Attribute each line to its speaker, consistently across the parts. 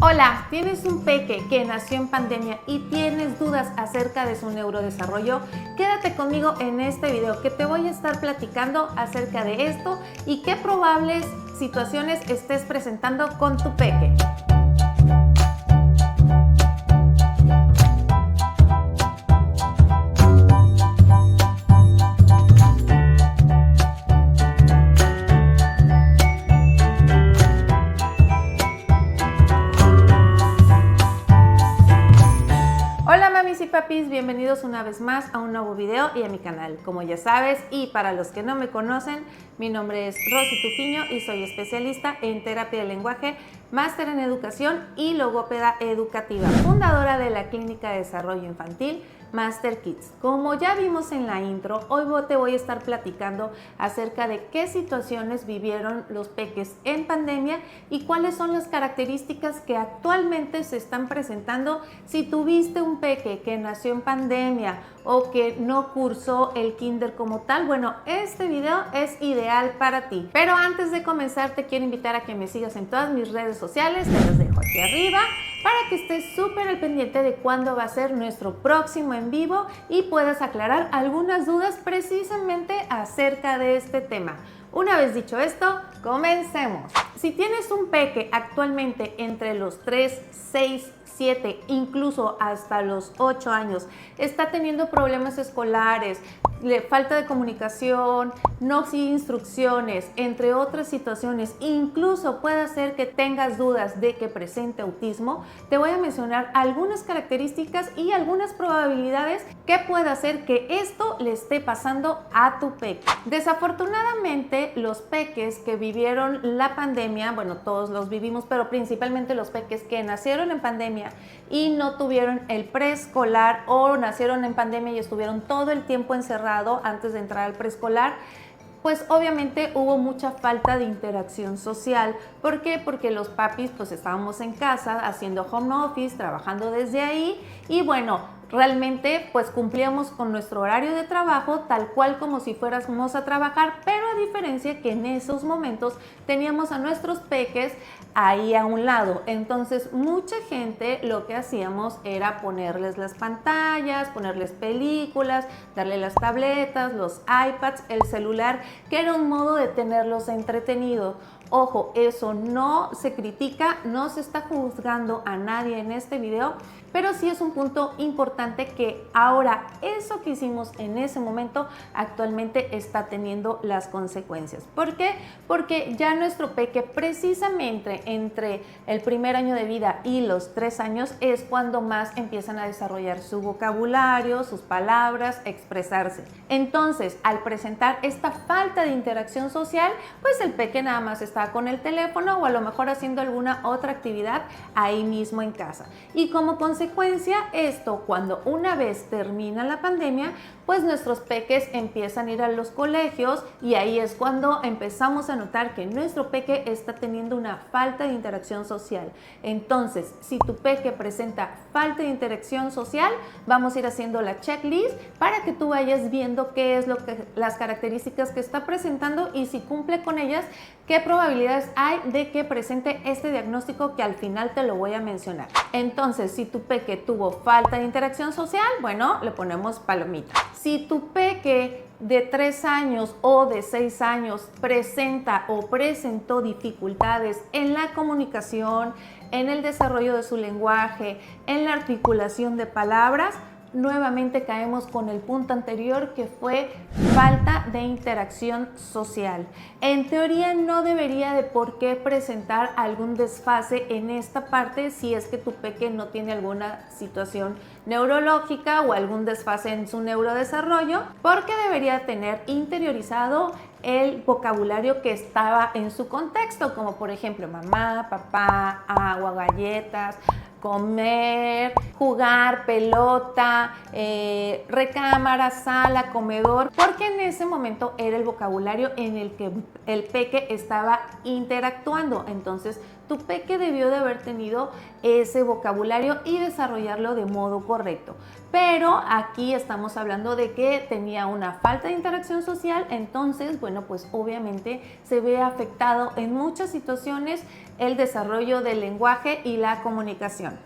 Speaker 1: Hola, ¿tienes un peque que nació en pandemia y tienes dudas acerca de su neurodesarrollo? Quédate conmigo en este video que te voy a estar platicando acerca de esto y qué probables situaciones estés presentando con tu peque. Hola mamis y papis, bienvenidos una vez más a un nuevo video y a mi canal. Como ya sabes, y para los que no me conocen, mi nombre es Rosy Tufiño y soy especialista en terapia de lenguaje, máster en educación y logópeda educativa, fundadora de la Clínica de Desarrollo Infantil Master Kids. Como ya vimos en la intro, hoy te voy a estar platicando acerca de qué situaciones vivieron los peques en pandemia y cuáles son las características que actualmente se están presentando si tuviste un peque que nació en pandemia o que no cursó el kinder como tal. Bueno, este video es ideal para ti. Pero antes de comenzar, te quiero invitar a que me sigas en todas mis redes sociales, te los dejo aquí arriba, para que estés súper al pendiente de cuándo va a ser nuestro próximo en vivo y puedas aclarar algunas dudas precisamente acerca de este tema. Una vez dicho esto, comencemos. Si tienes un peque actualmente entre los 3, 6, 7, incluso hasta los 8 años, está teniendo problemas escolares, falta de comunicación, no sigue instrucciones, entre otras situaciones, incluso puede ser que tengas dudas de que presente autismo, te voy a mencionar algunas características y algunas probabilidades que puede hacer que esto le esté pasando a tu peque. Desafortunadamente, los peques que vivieron la pandemia, bueno, todos los vivimos, pero principalmente los peques que nacieron en pandemia y no tuvieron el preescolar o nacieron en pandemia y estuvieron todo el tiempo encerrados antes de entrar al preescolar, pues obviamente hubo mucha falta de interacción social. ¿Por qué? Porque los papis pues estábamos en casa haciendo home office, trabajando desde ahí y bueno, realmente pues cumplíamos con nuestro horario de trabajo tal cual como si fuéramos a trabajar, pero a diferencia que en esos momentos teníamos a nuestros peques ahí a un lado. Entonces mucha gente lo que hacíamos era ponerles las pantallas, ponerles películas, darle las tabletas, los iPads, el celular, que era un modo de tenerlos entretenidos. Ojo, eso no se critica, no se está juzgando a nadie en este video, pero sí es un punto importante que ahora eso que hicimos en ese momento actualmente está teniendo las consecuencias. ¿Por qué? Porque ya nuestro peque precisamente entre el primer año de vida y los 3 años es cuando más empiezan a desarrollar su vocabulario, sus palabras, expresarse. Entonces, al presentar esta falta de interacción social, pues el peque nada más está con el teléfono o a lo mejor haciendo alguna otra actividad ahí mismo en casa. Y como consecuencia esto, cuando una vez termina la pandemia, pues nuestros peques empiezan a ir a los colegios y ahí es cuando empezamos a notar que nuestro peque está teniendo una falta de interacción social. Entonces, si tu peque presenta falta de interacción social, vamos a ir haciendo la checklist para que tú vayas viendo qué es las características que está presentando y si cumple con ellas, qué probabilidades hay de que presente este diagnóstico que al final te lo voy a mencionar. Entonces, si tu peque tuvo falta de interacción social, bueno, le ponemos palomita. Si tu peque de 3 años o de 6 años presenta o presentó dificultades en la comunicación, en el desarrollo de su lenguaje, en la articulación de palabras, nuevamente caemos con el punto anterior que fue falta de interacción social. En teoría no debería de por qué presentar algún desfase en esta parte si es que tu peque no tiene alguna situación neurológica o algún desfase en su neurodesarrollo, porque debería tener interiorizado el vocabulario que estaba en su contexto, como por ejemplo mamá, papá, agua, galletas, comer, jugar, pelota, recámara, sala, comedor, porque en ese momento era el vocabulario en el que el peque estaba interactuando. Entonces tu peque debió de haber tenido ese vocabulario y desarrollarlo de modo correcto. Pero aquí estamos hablando de que tenía una falta de interacción social, entonces, bueno, pues obviamente se ve afectado en muchas situaciones el desarrollo del lenguaje y la comunicación.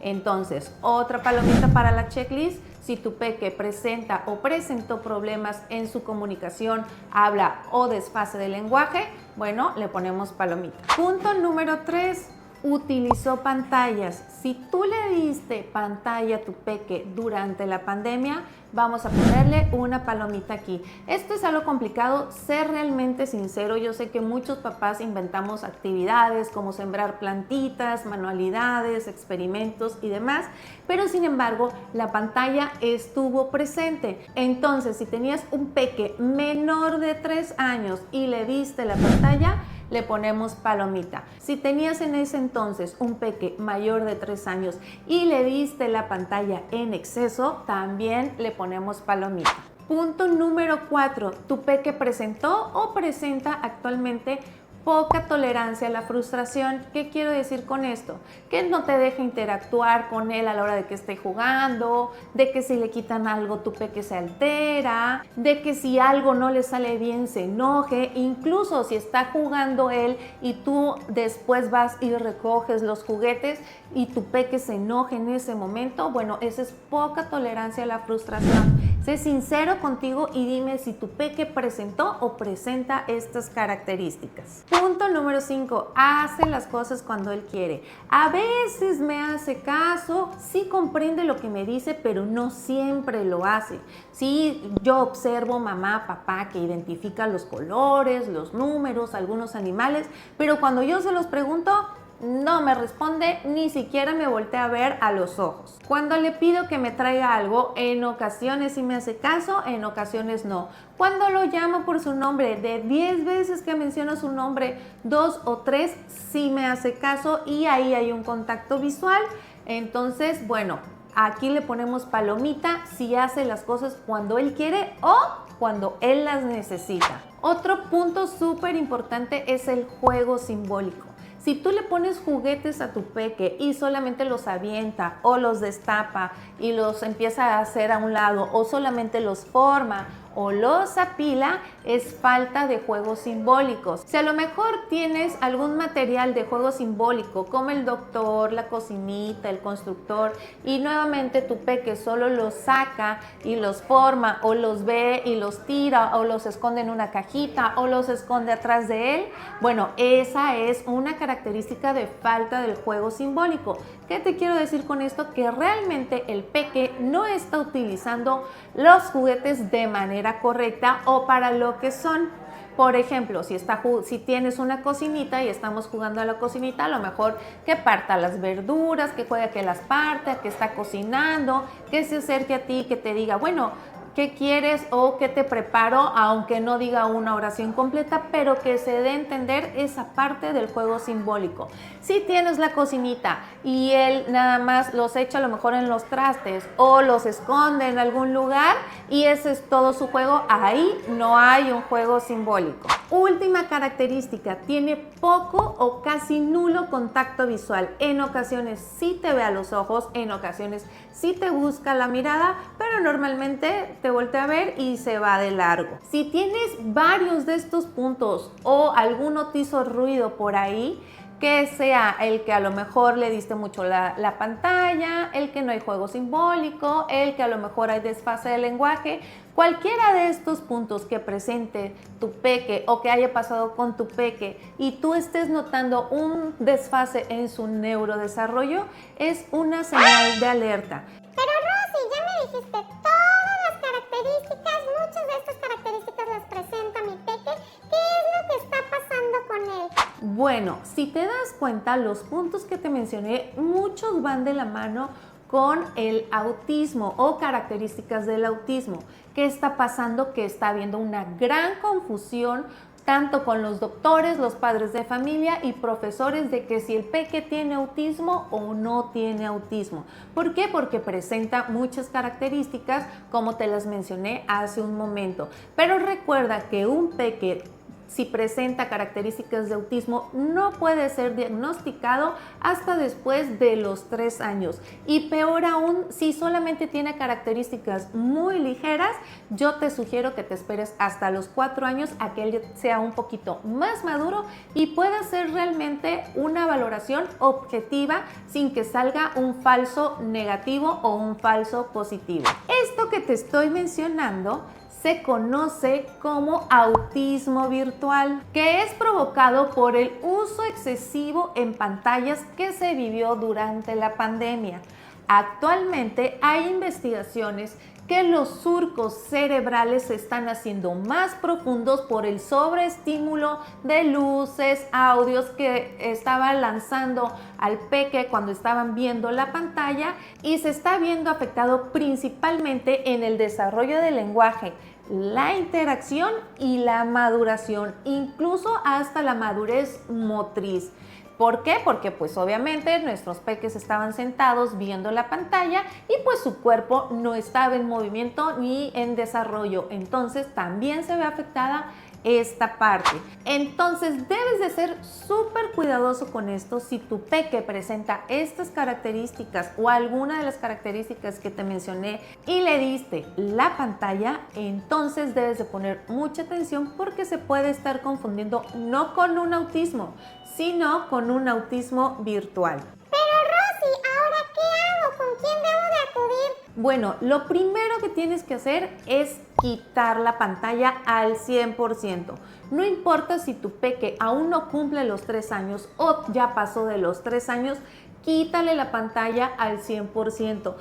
Speaker 1: Entonces, otra palomita para la checklist: si tu peque presenta o presentó problemas en su comunicación, habla o desfase del lenguaje, bueno, le ponemos palomita. Punto número 3. Utilizó pantallas. Si tú le diste pantalla a tu peque durante la pandemia, vamos a ponerle una palomita aquí. Esto es algo complicado, ser realmente sincero. Yo sé que muchos papás inventamos actividades como sembrar plantitas, manualidades, experimentos y demás, pero sin embargo la pantalla estuvo presente. Entonces, si tenías un peque menor de 3 años y le diste la pantalla, le ponemos palomita. Si tenías en ese entonces un peque mayor de 3 años y le diste la pantalla en exceso, también le ponemos palomita. Punto número 4. Tu peque presentó o presenta actualmente poca tolerancia a la frustración. ¿Qué quiero decir con esto? Que no te deja interactuar con él a la hora de que esté jugando, de que si le quitan algo tu peque se altera, de que si algo no le sale bien se enoje, incluso si está jugando él y tú después vas y recoges los juguetes y tu peque se enoje en ese momento, bueno, esa es poca tolerancia a la frustración. Sé sincero contigo y dime si tu peque presentó o presenta estas características. Punto número 5. Hace las cosas cuando él quiere. A veces me hace caso, sí comprende lo que me dice, pero no siempre lo hace. Sí, yo observo mamá, papá que identifica los colores, los números, algunos animales, pero cuando yo se los pregunto, no me responde, ni siquiera me voltea a ver a los ojos. Cuando le pido que me traiga algo, en ocasiones sí me hace caso, en ocasiones no. Cuando lo llamo por su nombre, de 10 veces que menciono su nombre, 2 o 3 sí me hace caso y ahí hay un contacto visual. Entonces, bueno, aquí le ponemos palomita si hace las cosas cuando él quiere o cuando él las necesita. Otro punto súper importante es el juego simbólico. Si tú le pones juguetes a tu peque y solamente los avienta o los destapa y los empieza a hacer a un lado o solamente los forma o los apila, es falta de juegos simbólicos. Si a lo mejor tienes algún material de juego simbólico como el doctor, la cocinita, el constructor y nuevamente tu peque solo los saca y los forma o los ve y los tira o los esconde en una cajita o los esconde atrás de él, bueno, esa es una característica de falta del juego simbólico. ¿Qué te quiero decir con esto? Que realmente el peque no está utilizando los juguetes de manera correcta o para lo que son. Por ejemplo, si tienes una cocinita y estamos jugando a la cocinita, a lo mejor que parta las verduras, que juegue que las parta, que está cocinando, que se acerque a ti, que te diga, bueno, ¿qué quieres o qué te preparo? Aunque no diga una oración completa, pero que se dé a entender esa parte del juego simbólico. Si tienes la cocinita y él nada más los echa a lo mejor en los trastes o los esconde en algún lugar y ese es todo su juego, ahí no hay un juego simbólico. Última característica, tiene poco o casi nulo contacto visual. En ocasiones sí te ve a los ojos, en ocasiones sí te busca la mirada, pero normalmente te voltea a ver y se va de largo. Si tienes varios de estos puntos o alguno te hizo ruido por ahí, que sea el que a lo mejor le diste mucho la pantalla, el que no hay juego simbólico, el que a lo mejor hay desfase de lenguaje, cualquiera de estos puntos que presente tu peque o que haya pasado con tu peque y tú estés notando un desfase en su neurodesarrollo, es una señal de alerta.
Speaker 2: Pero Rosy, ya me dijiste todas las características, muchas de estas características las presenta mi peque. ¿Qué es lo que está pasando con él?
Speaker 1: Bueno, si te das cuenta, los puntos que te mencioné, muchos van de la mano con el autismo o características del autismo. ¿Qué está pasando? Que está habiendo una gran confusión tanto con los doctores, los padres de familia y profesores de que si el peque tiene autismo o no tiene autismo. ¿Por qué? Porque presenta muchas características como te las mencioné hace un momento. Pero recuerda que un peque si presenta características de autismo, no puede ser diagnosticado hasta después de los 3 años. Y peor aún, si solamente tiene características muy ligeras, yo te sugiero que te esperes hasta los 4 años a que él sea un poquito más maduro y pueda hacer realmente una valoración objetiva sin que salga un falso negativo o un falso positivo. Esto que te estoy mencionando se conoce como autismo virtual, que es provocado por el uso excesivo en pantallas que se vivió durante la pandemia. Actualmente hay investigaciones que los surcos cerebrales se están haciendo más profundos por el sobreestímulo de luces, audios que estaba lanzando al peque cuando estaban viendo la pantalla, y se está viendo afectado principalmente en el desarrollo del lenguaje, la interacción y la maduración, incluso hasta la madurez motriz. ¿Por qué? Porque pues obviamente nuestros peques estaban sentados viendo la pantalla y pues su cuerpo no estaba en movimiento ni en desarrollo. Entonces también se ve afectada esta parte. Entonces debes de ser súper cuidadoso con esto. Si tu peque presenta estas características o alguna de las características que te mencioné y le diste la pantalla, entonces debes de poner mucha atención porque se puede estar confundiendo no con un autismo, sino con un autismo virtual.
Speaker 2: Pero Rosy, ¿ahora qué hago? ¿Con quién debo de acudir?
Speaker 1: Bueno, lo primero que tienes que hacer es quitar la pantalla al 100%. No importa si tu peque aún no cumple los 3 años o ya pasó de los 3 años, quítale la pantalla al 100%.
Speaker 2: Pero Rosy,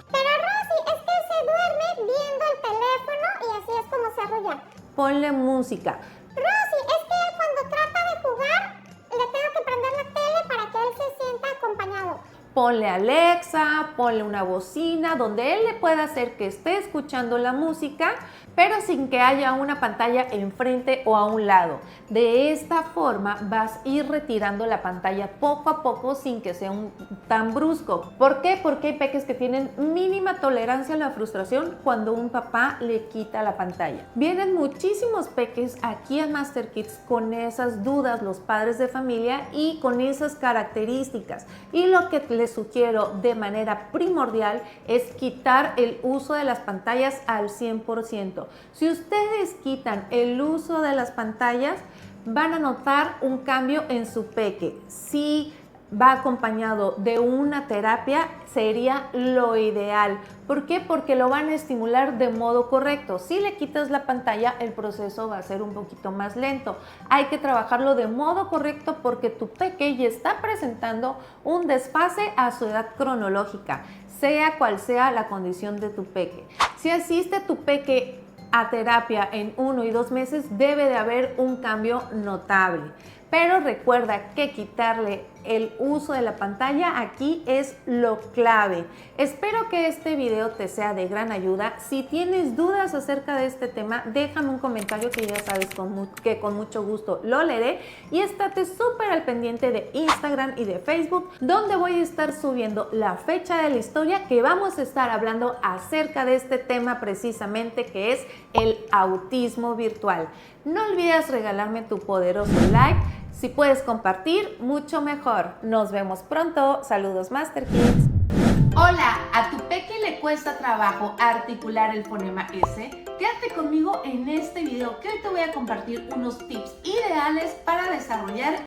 Speaker 2: es que él se duerme viendo el teléfono y así es como se arrulla.
Speaker 1: Ponle música.
Speaker 2: Rosy, es que él cuando trata de jugar, le tengo que prender la tele para que él se sienta acompañado.
Speaker 1: Ponle Alexa, ponle una bocina donde él le pueda hacer que esté escuchando la música, pero sin que haya una pantalla enfrente o a un lado. De esta forma vas a ir retirando la pantalla poco a poco sin que sea tan brusco. ¿Por qué? Porque hay peques que tienen mínima tolerancia a la frustración cuando un papá le quita la pantalla. Vienen muchísimos peques aquí a Master Kids con esas dudas, los padres de familia, y con esas características. Y lo que les sugiero de manera primordial es quitar el uso de las pantallas al 100%. Si ustedes quitan el uso de las pantallas, van a notar un cambio en su peque. Si va acompañado de una terapia, sería lo ideal. ¿Por qué? Porque lo van a estimular de modo correcto. Si le quitas la pantalla, el proceso va a ser un poquito más lento. Hay que trabajarlo de modo correcto porque tu peque ya está presentando un desfase a su edad cronológica, sea cual sea la condición de tu peque. Si asiste tu peque a terapia en 1 y 2 meses, debe de haber un cambio notable. Pero recuerda que quitarle el uso de la pantalla aquí es lo clave. Espero que este video te sea de gran ayuda. Si tienes dudas acerca de este tema, déjame un comentario que ya sabes que con mucho gusto lo leeré. Y estate súper al pendiente de Instagram y de Facebook, donde voy a estar subiendo la fecha de la historia que vamos a estar hablando acerca de este tema precisamente, que es el autismo virtual. No olvides regalarme tu poderoso like. Si puedes compartir, mucho mejor. Nos vemos pronto. Saludos, Master Kids. Hola, ¿a tu peque le cuesta trabajo articular el fonema S? Quédate conmigo en este video que hoy te voy a compartir unos tips ideales para desarrollar